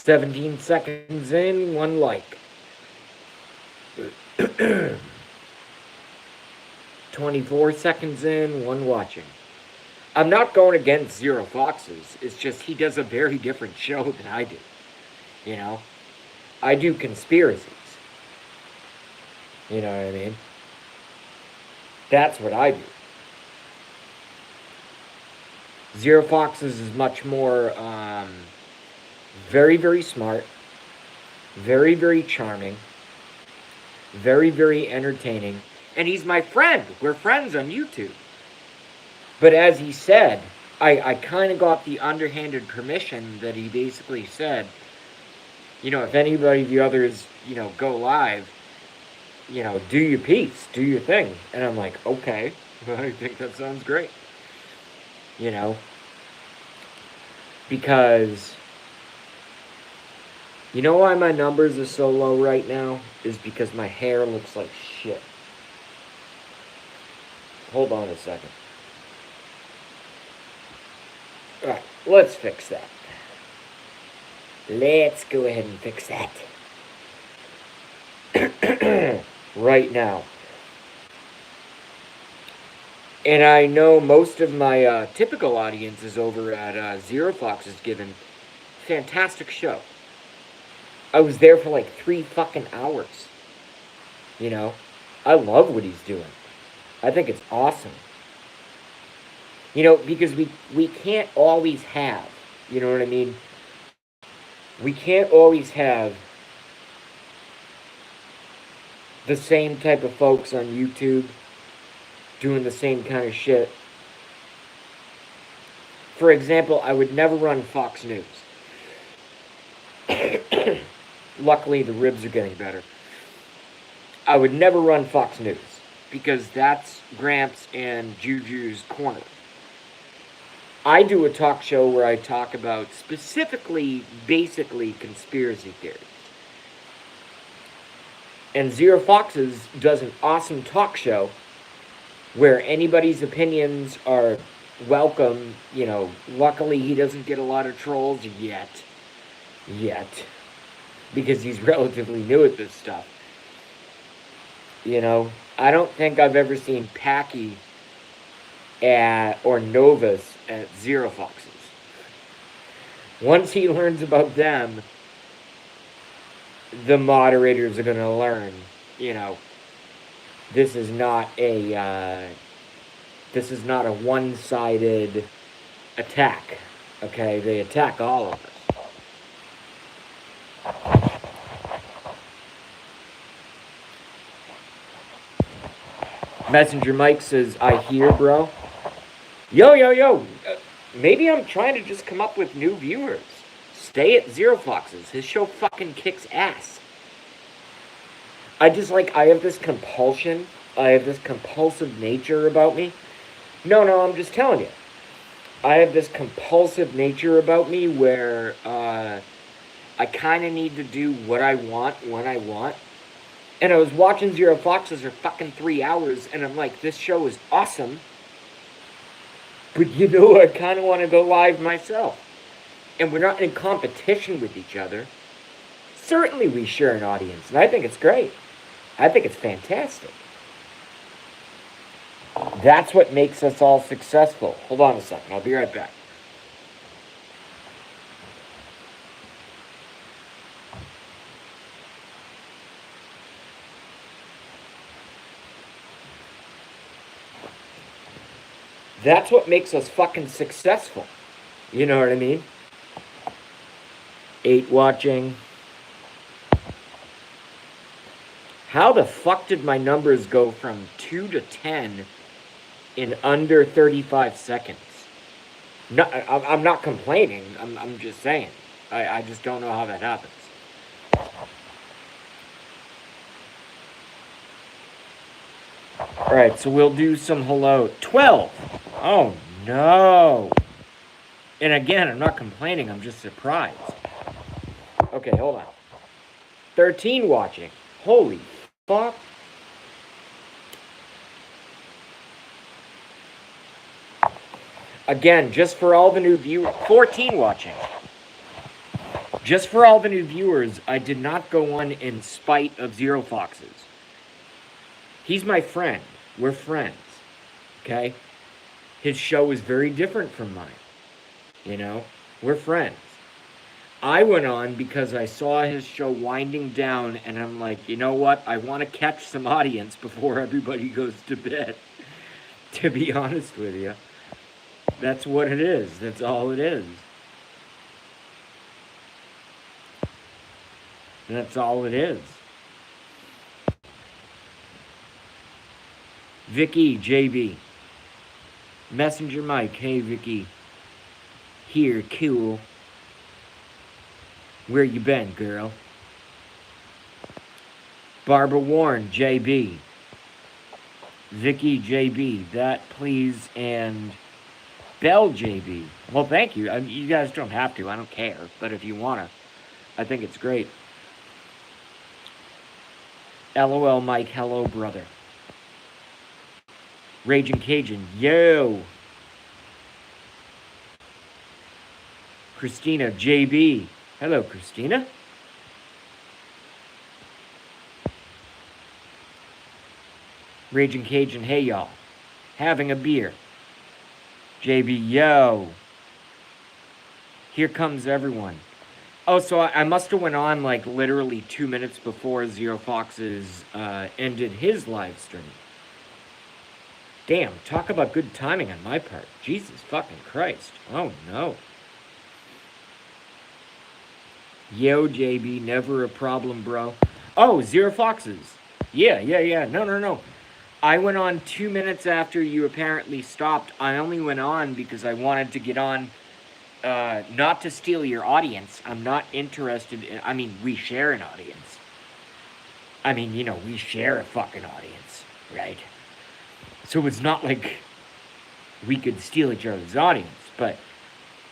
17 seconds in, one like. 24 seconds in, one watching. I'm not going against Zero Foxes. It's just he does a very different show than I do. You know? I do conspiracies. You know what I mean? That's what I do. Zero Foxes is much more very, very smart, very, very charming, very, very entertaining, and he's my friend. We're friends on YouTube. But as he said, I kind of got the underhanded permission that he basically said, if anybody of the others, go live, do your piece, do your thing. And I'm like, okay, I think that sounds great. Because you know why my numbers are so low right now? Is because my hair looks like shit. Hold on a second. Alright, let's fix that. Let's go ahead and fix that. Right now. And I know most of my typical audience is over at Zero Fox's given. Fantastic show. I was there for like 3 fucking hours. I love what he's doing. I think it's awesome. Because we can't always have, you know what I mean? We can't always have the same type of folks on YouTube doing the same kind of shit. For example, I would never run Fox News. Luckily, the ribs are getting better. I would never run Fox News because that's Gramps and Juju's corner. I do a talk show where I talk about specifically, basically, conspiracy theories. And Zero Foxes does an awesome talk show where anybody's opinions are welcome. Luckily he doesn't get a lot of trolls yet. Because he's relatively new at this stuff. I don't think I've ever seen Packy or Novus at Zero Foxes. Once he learns about them, the moderators are going to learn, this is not a one-sided attack. Okay, they attack all of us. Messenger Mike says, I hear, bro. Yo. Maybe I'm trying to just come up with new viewers. Stay at Zero Foxes. His show fucking kicks ass. I have this compulsion. I have this compulsive nature about me. No, I'm just telling you. I have this compulsive nature about me where I kind of need to do what I want when I want. And I was watching Zero Foxes for fucking 3 hours, and I'm like, this show is awesome. But I kind of want to go live myself. And we're not in competition with each other. Certainly we share an audience, and I think it's great. I think it's fantastic. That's what makes us all successful. Hold on a second. I'll be right back. That's what makes us fucking successful. You know what I mean? 8 watching. How the fuck did my numbers go from 2 to 10 in under 35 seconds? No, I'm not complaining. I'm just saying. I just don't know how that happens. Alright, so we'll do some hello. 12! Oh, no! And again, I'm not complaining. I'm just surprised. Okay, hold on. 13 watching. Holy fuck. Again, just for all the new viewers. 14 watching. Just for all the new viewers, I did not go on in spite of Zero Foxes. He's my friend. We're friends. Okay? His show is very different from mine. You know? We're friends. I went on because I saw his show winding down, and I'm like, you know what? I want to catch some audience before everybody goes to bed. To be honest with you. That's what it is. That's all it is. That's all it is. Vicky, JB. Messenger Mike, hey Vicky. Here, cool. Where you been, girl? Barbara Warren, JB. Vicky, JB. That, please, and Bell, JB. Well, thank you. I mean, you guys don't have to. I don't care. But if you want to, I think it's great. LOL, Mike. Hello, brother. Raging Cajun. Yo. Christina, JB. Hello, Christina. Raging Cajun, hey y'all. Having a beer. JB, yo. Here comes everyone. Oh, so I must have went on like literally 2 minutes before Zero Foxes ended his live stream. Damn, talk about good timing on my part. Jesus fucking Christ. Oh no. Yo, JB, never a problem, bro. Oh, Zero Foxes. Yeah. No. I went on 2 minutes after you apparently stopped. I only went on because I wanted to get on, not to steal your audience. I'm not interested in, I mean, we share an audience. I mean, you know, we share a fucking audience, right? So it's not like we could steal each other's audience, but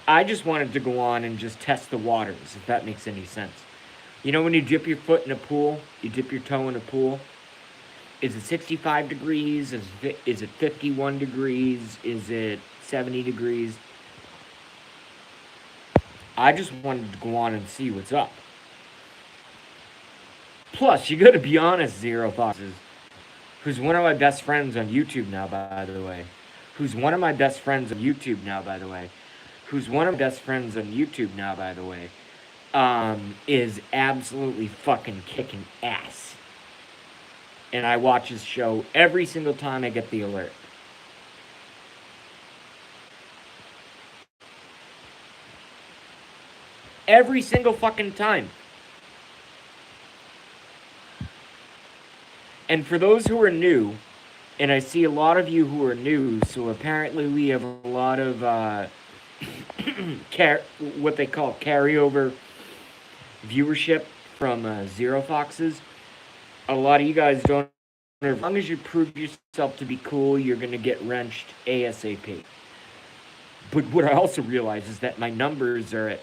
I just wanted to go on and just test the waters, if that makes any sense. You know when you dip your foot in a pool, you dip your toe in a pool? Is it 65 degrees? Is it 51 degrees? Is it 70 degrees? I just wanted to go on and see what's up. Plus, you gotta be honest, Zero Foxes, who's one of my best friends on YouTube now, by the way. Who's one of my best friends on YouTube now, by the way. Is absolutely fucking kicking ass. And I watch his show every single time I get the alert. Every single fucking time. And for those who are new, and I see a lot of you who are new, so apparently we have a lot of what they call carryover viewership from Zero Foxes. A lot of you guys don't. As long as you prove yourself to be cool, you're gonna get wrenched ASAP. But what I also realize is that my numbers are at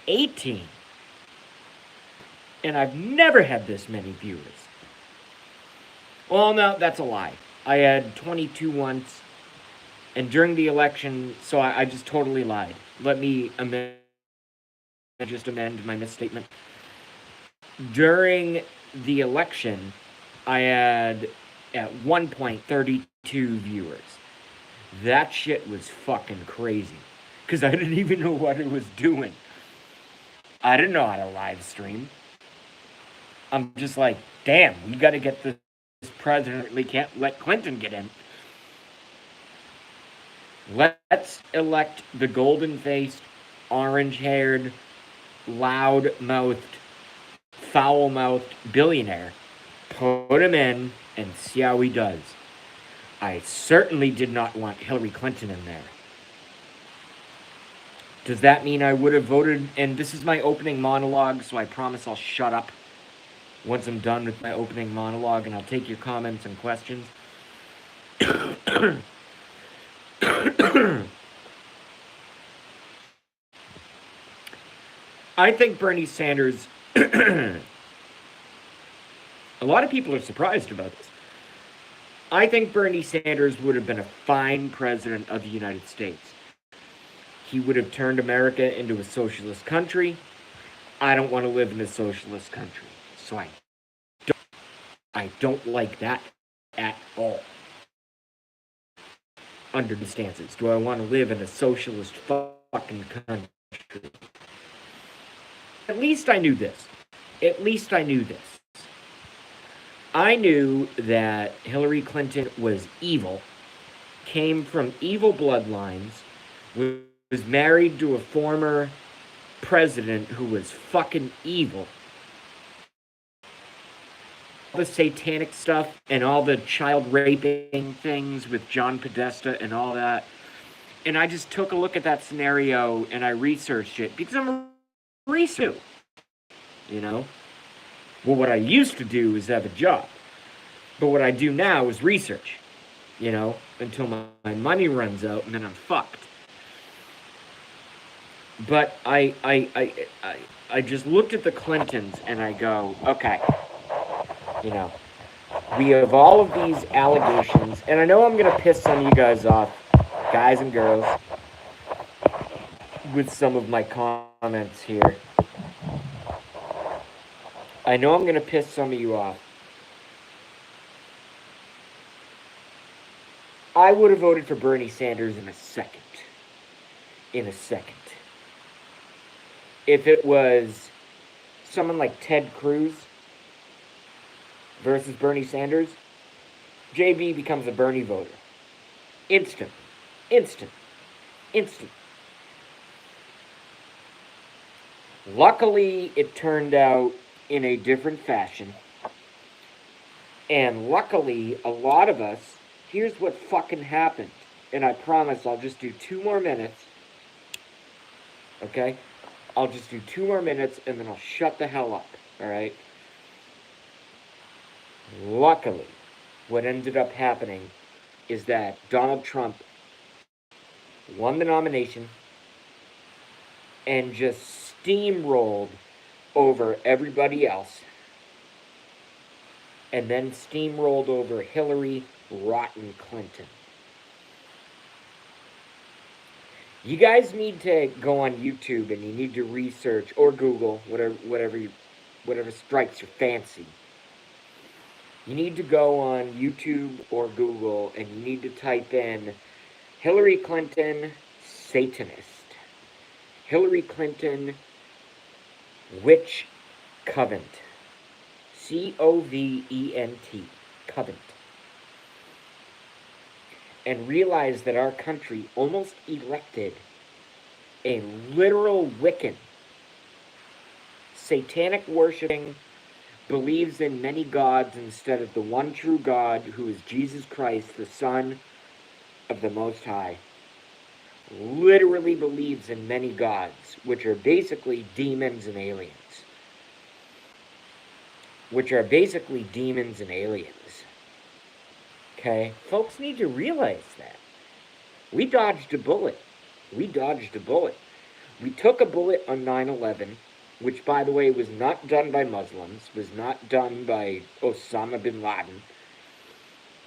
18, and I've never had this many viewers. Well, no, that's a lie. I had 22 once, and during the election, so I just totally lied. Let me amend my misstatement. During the election, I had, at one point, 32 viewers. That shit was fucking crazy. Because I didn't even know what it was doing. I didn't know how to live stream. I'm just like, damn, we gotta get this president. We can't let Clinton get in. Let's elect the golden-faced, orange-haired, loud-mouthed, foul-mouthed billionaire. Put him in and see how he does. I certainly did not want Hillary Clinton in there. Does that mean I would have voted? And this is my opening monologue, so I promise I'll shut up once I'm done with my opening monologue, and I'll take your comments and questions. I think Bernie Sanders... A lot of people are surprised about this. I think Bernie Sanders would have been a fine president of the United States. he would have turned America into a socialist country. I don't want to live in a socialist country. So I don't like that at all. Under the stances. Do I want to live in a socialist fucking country? At least I knew this. I knew that Hillary Clinton was evil, came from evil bloodlines, was married to a former president who was fucking evil. All the satanic stuff and all the child raping things with John Podesta and all that. And I just took a look at that scenario and I researched it because I'm a researcher, you know? Well, what I used to do is have a job. But what I do now is research, you know, until my money runs out and then I'm fucked. But I just looked at the Clintons and I go, okay, you know, we have all of these allegations, and I know I'm going to piss some of you guys off, guys and girls, with some of my comments here. I know I'm going to piss some of you off. I would have voted for Bernie Sanders in a second. If it was someone like Ted Cruz versus Bernie Sanders, JB becomes a Bernie voter. Instant. Luckily, it turned out in a different fashion. And luckily, a lot of us, here's what fucking happened. And I promise I'll just do 2 more minutes. Okay? I'll just do 2 more minutes and then I'll shut the hell up. Alright? Luckily, what ended up happening is that Donald Trump won the nomination and just steamrolled over everybody else, and then steamrolled over Hillary rotten Clinton. You guys need to go on YouTube and you need to research, or Google, whatever strikes your fancy. You need to go on YouTube or Google and you need to type in Hillary Clinton Satanist. Hillary Clinton Witch Covent. C-O-V-E-N-T. Covent. And realize that our country almost elected a literal Wiccan, satanic worshiping, believes in many gods instead of the one true God, who is Jesus Christ, the Son of the Most High. Literally believes in many gods, which are basically demons and aliens. Okay? Folks need to realize that. We dodged a bullet. We took a bullet on 9/11, which, by the way, was not done by Muslims, was not done by Osama bin Laden,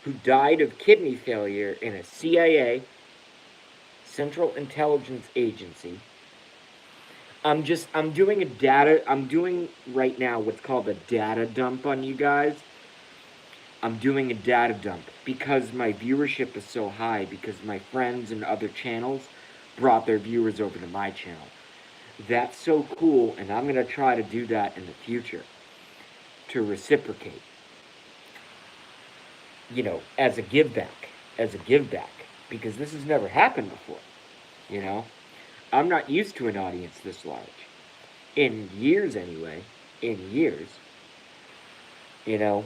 who died of kidney failure in a CIA, Central Intelligence Agency. I'm doing right now what's called a data dump on you guys. I'm doing a data dump because my viewership is so high, because my friends and other channels brought their viewers over to my channel. That's so cool, and I'm going to try to do that in the future to reciprocate, you know, as a give back, because this has never happened before, you know. I'm not used to an audience this large, in years anyway, you know.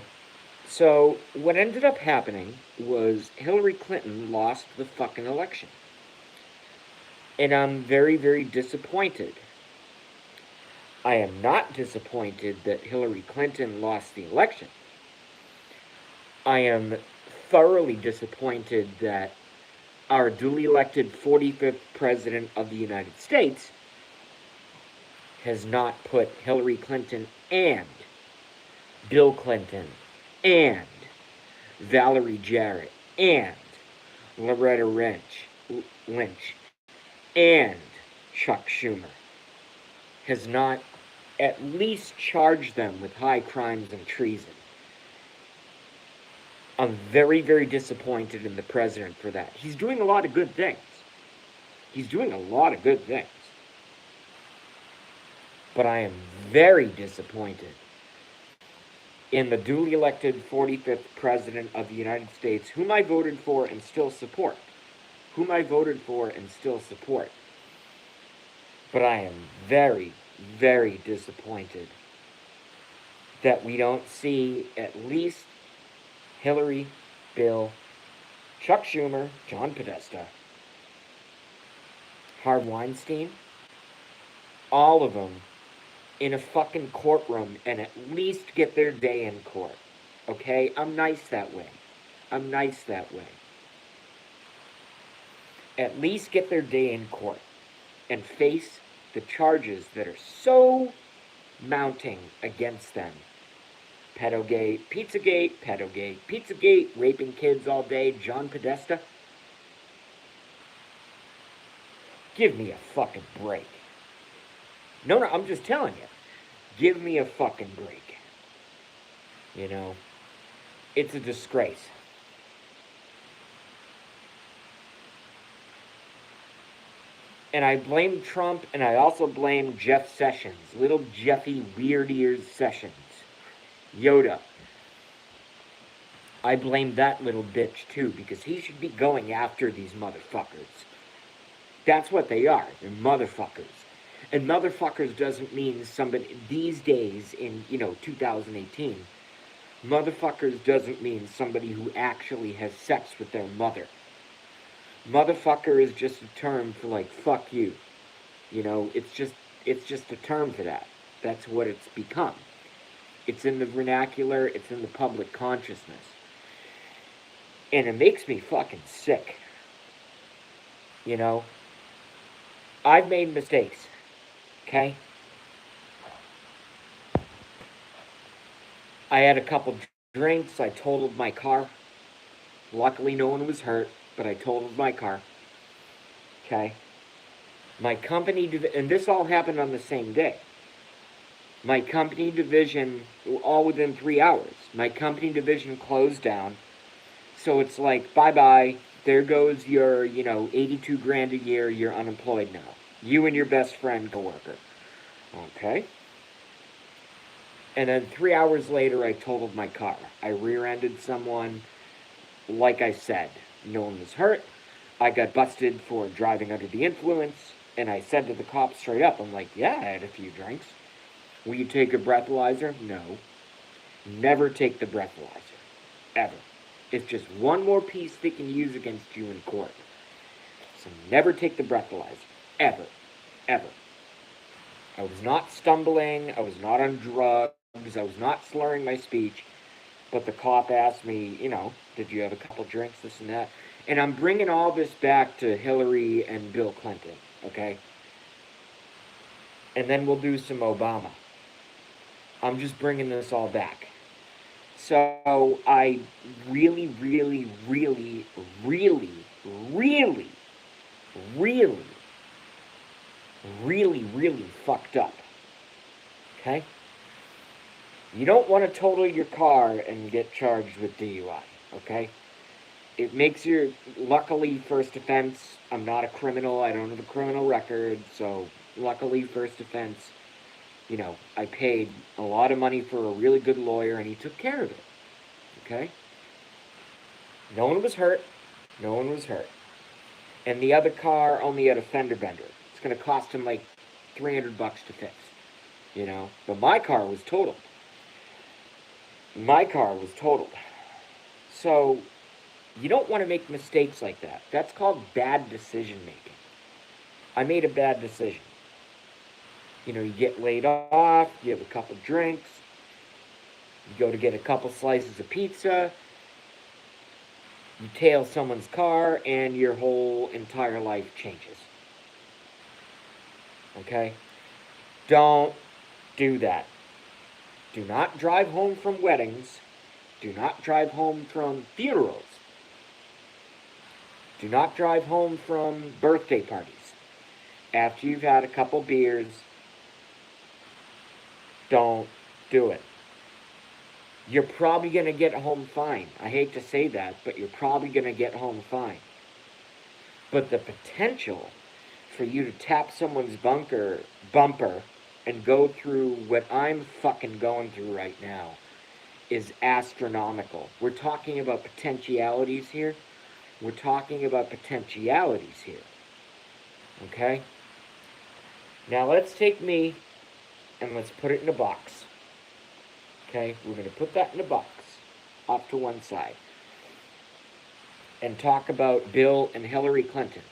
So what ended up happening was Hillary Clinton lost the fucking election. And I'm very, very disappointed. I am not disappointed that Hillary Clinton lost the election. I am thoroughly disappointed that our duly elected 45th President of the United States has not put Hillary Clinton and Bill Clinton and Valerie Jarrett and Loretta Lynch and Chuck Schumer has not at least charged them with high crimes and treason. I'm very, very disappointed in the president for that. He's doing a lot of good things. He's doing a lot of good things. But I am very disappointed in the duly elected 45th President of the United States, whom I voted for and still support. But I am very, very disappointed that we don't see at least Hillary, Bill, Chuck Schumer, John Podesta, Harvey Weinstein, all of them in a fucking courtroom and at least get their day in court. Okay? I'm nice that way. At least get their day in court and face the charges that are so mounting against them. Pedogate, Pizzagate, raping kids all day, John Podesta. Give me a fucking break. No, I'm just telling you. Give me a fucking break. You know, it's a disgrace. And I blame Trump, and I also blame Jeff Sessions. Little Jeffy Weird Ears Sessions. Yoda. I blame that little bitch, too, because he should be going after these motherfuckers. That's what they are. They're motherfuckers. And motherfuckers doesn't mean somebody, these days in, 2018, motherfuckers doesn't mean somebody who actually has sex with their mother. Motherfucker is just a term for, like, fuck you. It's just a term for that. That's what it's become. It's in the vernacular, it's in the public consciousness. And it makes me fucking sick. I've made mistakes. Okay? I had a couple drinks. I totaled my car. Luckily, no one was hurt, but I totaled my car. Okay? My company, and this all happened on the same day. My company division, all within 3 hours, my company division closed down. So it's like, bye-bye. There goes your, 82 grand a year. You're unemployed now. You and your best friend coworker. Okay. And then 3 hours later, I totaled my car. I rear-ended someone. Like I said, no one was hurt. I got busted for driving under the influence. And I said to the cops straight up, I'm like, yeah, I had a few drinks. Will you take a breathalyzer? No. Never take the breathalyzer. Ever. It's just one more piece they can use against you in court. So never take the breathalyzer. Ever. I was not stumbling. I was not on drugs. I was not slurring my speech. But the cop asked me, did you have a couple drinks, this and that? And I'm bringing all this back to Hillary and Bill Clinton, okay? And then we'll do some Obama. I'm just bringing this all back. So I really, really, really, really, really, really, really, really fucked up. Okay? You don't want to total your car and get charged with DUI. Okay? It makes your, luckily, first offense. I'm not a criminal. I don't have a criminal record. So, luckily, first offense. I paid a lot of money for a really good lawyer, and he took care of it. Okay? No one was hurt. And the other car only had a fender bender. It's going to cost him like $300 to fix. But my car was totaled. So, you don't want to make mistakes like that. That's called bad decision making. I made a bad decision. You get laid off, you have a couple drinks, you go to get a couple slices of pizza, you tail someone's car, and your whole entire life changes. Okay? Don't do that. Do not drive home from weddings. Do not drive home from funerals. Do not drive home from birthday parties. After you've had a couple beers, don't do it. You're probably going to get home fine. I hate to say that, but you're probably going to get home fine. But the potential for you to tap someone's bumper and go through what I'm fucking going through right now is astronomical. We're talking about potentialities here. We're talking about potentialities here. Okay? Now let's take me and let's put it in a box. Okay? We're going to put that in a box off to one side and talk about Bill and Hillary Clinton.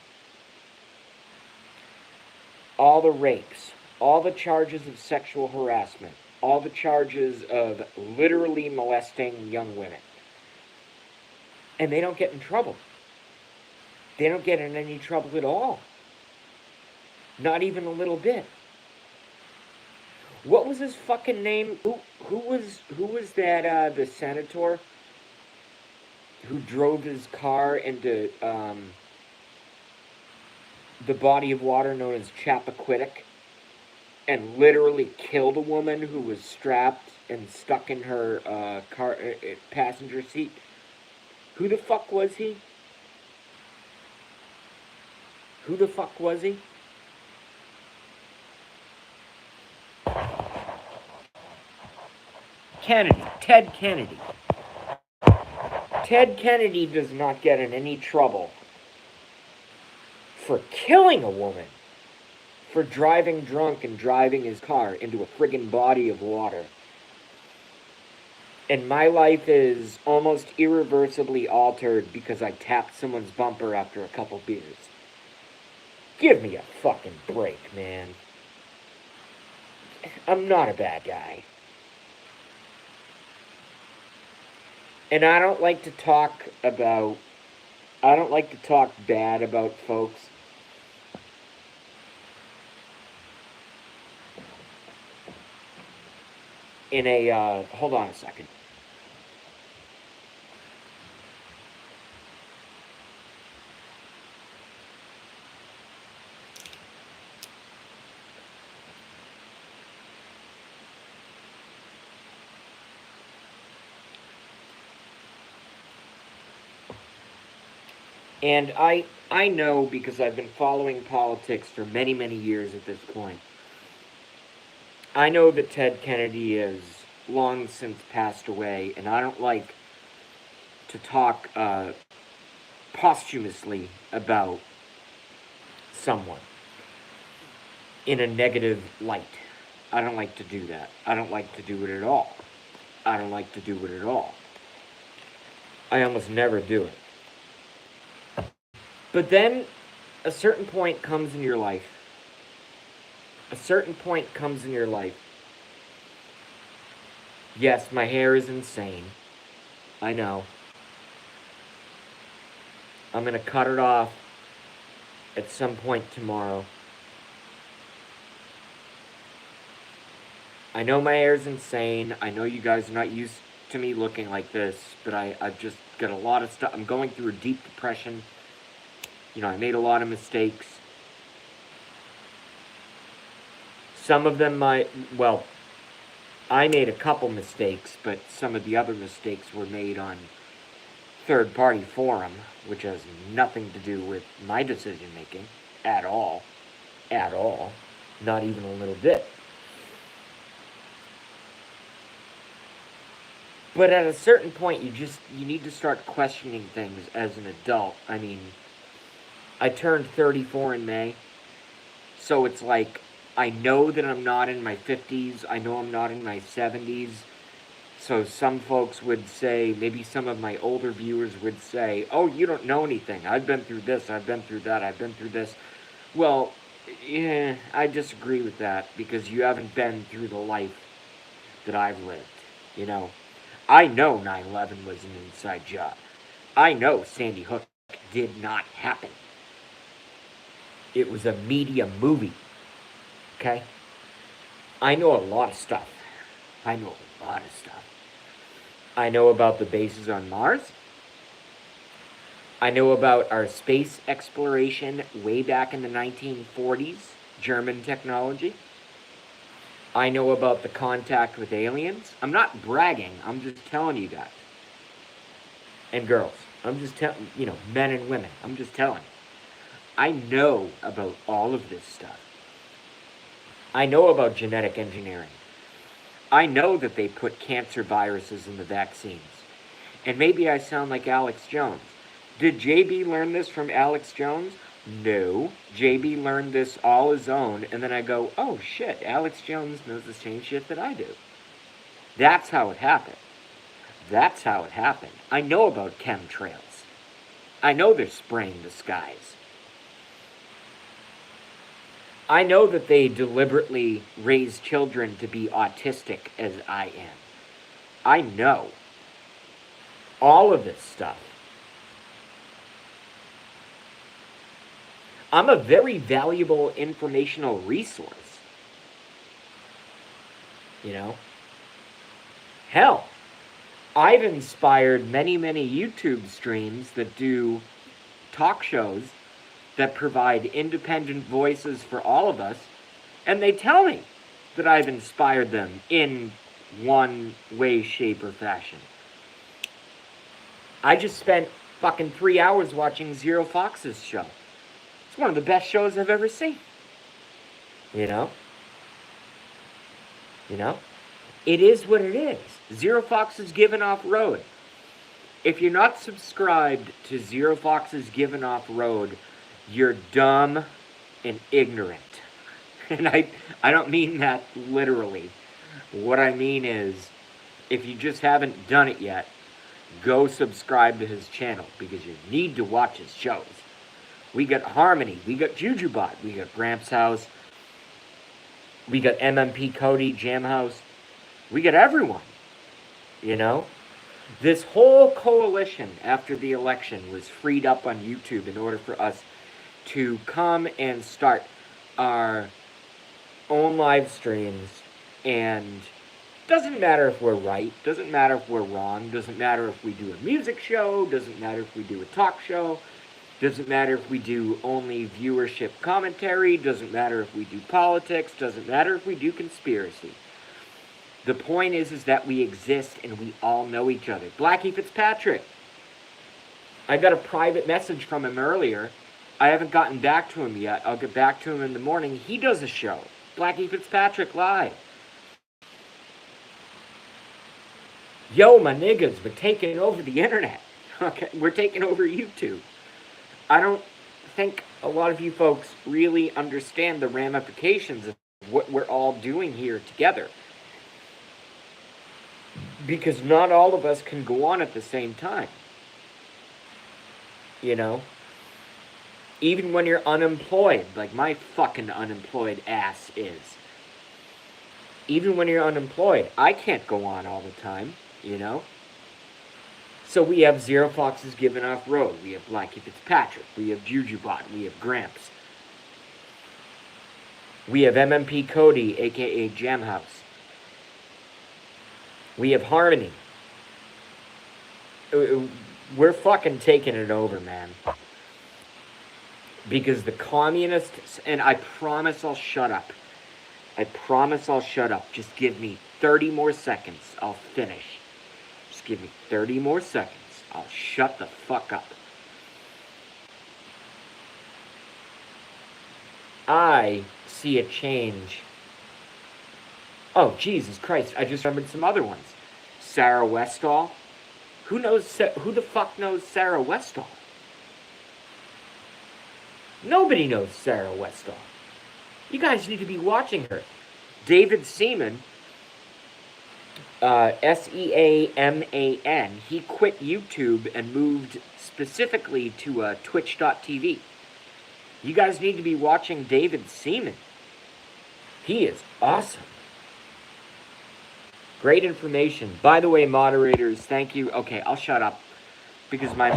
All the rapes, all the charges of sexual harassment, all the charges of literally molesting young women. And they don't get in trouble. They don't get in any trouble at all. Not even a little bit. What was his fucking name? Who was that the senator who drove his car into the body of water known as Chappaquiddick and literally killed a woman who was strapped and stuck in her car passenger seat? Who the fuck was he? Who the fuck was he? Kennedy. Ted Kennedy. Ted Kennedy does not get in any trouble for killing a woman, for driving drunk and driving his car into a friggin' body of water. And my life is almost irreversibly altered because I tapped someone's bumper after a couple beers. Give me a fucking break, man. I'm not a bad guy. And I don't like to talk bad about folks. Hold on a second. And I know, because I've been following politics for many, many years at this point, I know that Ted Kennedy has long since passed away, and I don't like to talk posthumously about someone in a negative light. I don't like to do that. I don't like to do it at all. I don't like to do it at all. I almost never do it. But then a certain point comes in your life. A certain point comes in your life. Yes, my hair is insane. I know. I'm going to cut it off at some point tomorrow. I know my hair's insane. I know you guys are not used to me looking like this, but I've just got a lot of stuff. I'm going through a deep depression. You know, I made a lot of mistakes. Some of them I made a couple mistakes, but some of the other mistakes were made on third-party forum, which has nothing to do with my decision-making at all. At all. Not even a little bit. But at a certain point, you need to start questioning things as an adult. I mean, I turned 34 in May, so it's like, I know that I'm not in my 50s, I know I'm not in my 70s, so some folks would say, maybe some of my older viewers would say, oh, you don't know anything, I've been through this, I've been through that, I've been through this. Well, yeah, I disagree with that, because you haven't been through the life that I've lived, you know. I know 9/11 was an inside job. I know Sandy Hook did not happen. It was a media movie. Okay? I know a lot of stuff. I know a lot of stuff. I know about the bases on Mars. I know about our space exploration way back in the 1940s, German technology. I know about the contact with aliens. I'm not bragging, I'm just telling you guys. And girls. I'm just telling, men and women. I'm just telling. I know about all of this stuff. I know about genetic engineering. I know that they put cancer viruses in the vaccines. And maybe I sound like Alex Jones. Did JB learn this from Alex Jones? No. JB learned this all his own, and then I go, oh shit, Alex Jones knows the same shit that I do. That's how it happened. That's how it happened. I know about chemtrails. I know they're spraying the skies. I know that they deliberately raise children to be autistic as I am. I know all of this stuff. I'm a very valuable informational resource. Hell, I've inspired many, many YouTube streams that do talk shows that provide independent voices for all of us, and they tell me that I've inspired them in one way, shape, or fashion. I just spent fucking 3 hours watching Zero Fox's show. It's one of the best shows I've ever seen. It is what it is. Zero Fox's Given Off Road. If you're not subscribed to Zero Fox's Given Off Road, you're dumb and ignorant. And I don't mean that literally. What I mean is, if you just haven't done it yet, go subscribe to his channel, because you need to watch his shows. We got Harmony, we got Jujubot, we got Gramps House, we got MMP Cody, Jam House, we got everyone. This whole coalition after the election was freed up on YouTube in order for us to come and start our own live streams. And doesn't matter if we're right, doesn't matter if we're wrong, doesn't matter if we do a music show, doesn't matter if we do a talk show, doesn't matter if we do only viewership commentary, doesn't matter if we do politics, doesn't matter if we do conspiracy. The point is that we exist and we all know each other. Blackie Fitzpatrick. I got a private message from him earlier. I haven't gotten back to him yet. I'll get back to him in the morning. He does a show. Blackie Fitzpatrick Live. Yo, my niggas, we're taking over the internet. Okay, we're taking over YouTube. I don't think a lot of you folks really understand the ramifications of what we're all doing here together. Because not all of us can go on at the same time. Even when you're unemployed, like my fucking unemployed ass is. Even when you're unemployed, I can't go on all the time, So we have Zero Fox's Given Off Road, we have Blackie Fitzpatrick, we have Jujubot, we have Gramps. We have MMP Cody, aka Jam House. We have Harmony. We're fucking taking it over, man. Because the communists, and I promise I'll shut up. I promise I'll shut up. Just give me 30 more seconds. I'll finish. Just give me 30 more seconds. I'll shut the fuck up. I see a change. Oh, Jesus Christ. I just remembered some other ones. Sarah Westall. Who the fuck knows Sarah Westall? Nobody knows Sarah Westall. You guys need to be watching her. David Seaman, Seaman, he quit YouTube and moved specifically to Twitch.tv. You guys need to be watching David Seaman. He is awesome. Great information. By the way, moderators, thank you. Okay, I'll shut up. Because my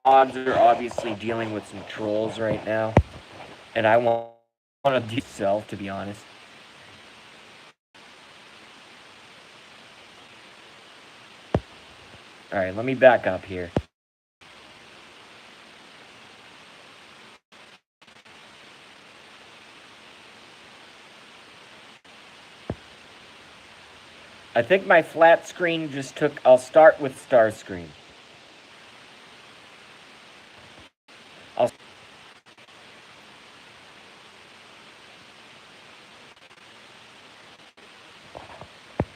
mods are obviously dealing with some trolls right now. And I want to do self, to be honest. Alright, let me back up here. I think my flat screen just took... I'll start with star screen.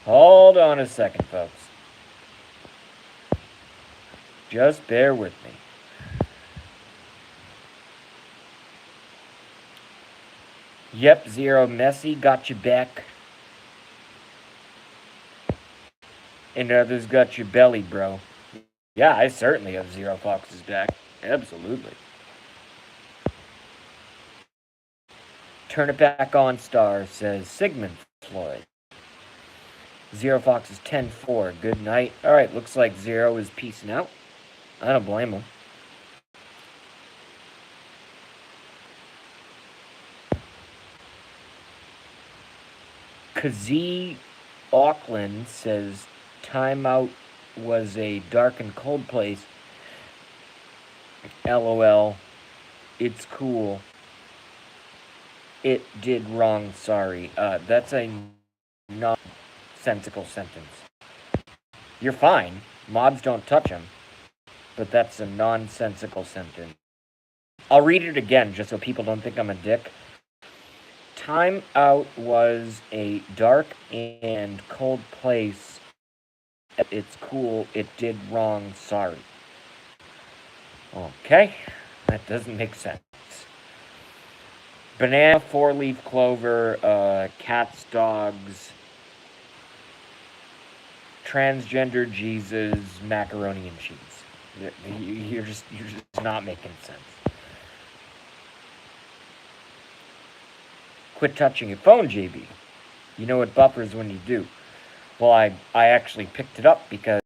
Hold on a second, folks. Just bear with me. Yep, Zero Messi got you back. And others got your belly, bro. Yeah, I certainly have Zero Fox's back. Absolutely. Turn it back on, Star, says Sigmund Floyd. Zero Fox is 10-4. Good night. Alright, looks like Zero is peacing out. I don't blame him. Kazee Auckland says timeout was a dark and cold place. LOL. It's cool. It did wrong, sorry. That's a nonsensical sentence. You're fine. Mobs don't touch him. But that's a nonsensical sentence. I'll read it again just so people don't think I'm a dick. Time out was a dark and cold place. It's cool. It did wrong, sorry. Okay. That doesn't make sense. Banana, four-leaf clover, cats, dogs, transgender Jesus, macaroni and cheese. You're just not making sense. Quit touching your phone, JB. You know it buffers when you do. Well, I actually picked it up because